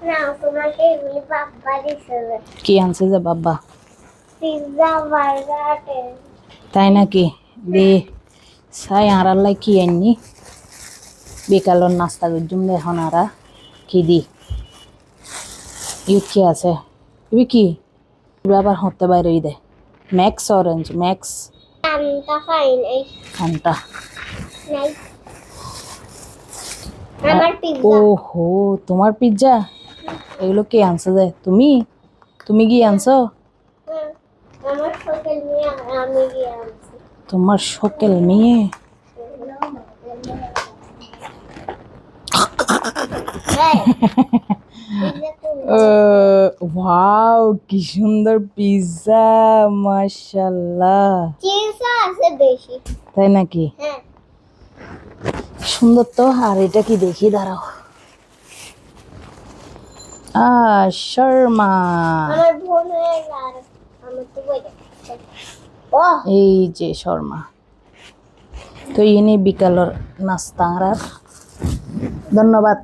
না তোমাকে এগুলি বাবা দিছে। কি আনছে যে বাবা? Pizza burger. তাই নাকি? দে সাই আর আল্লাহ কি আননি বিকালের নাস্তা করছুম এখন আর কি দি ইউত কি আছে ইবি কি আবার হতে বাইরে দে max orange max Fanta fine এই ফান্টা নাই আমার পিৎজা। ওহো তোমার পিৎজা এগুলো কে আনছে যে তুমি তুমি কি আনছো? আমার সকল নিয়ে আমি গিয়ে আনছি। তোমার শোকেল মেয়ে ওয়াও কি সুন্দর পিৎজা মাশাআল্লাহ চিজ আছে বেশি। তাই নাকি? হ্যাঁ সুন্দর তো। আর এটা কি দেখি দাঁড়াও শর্মা আমার বোনের আর আমার তো বই ও এই যে শর্মা তো ইনি বিকালের নাস্তা আর ধন্যবাদ।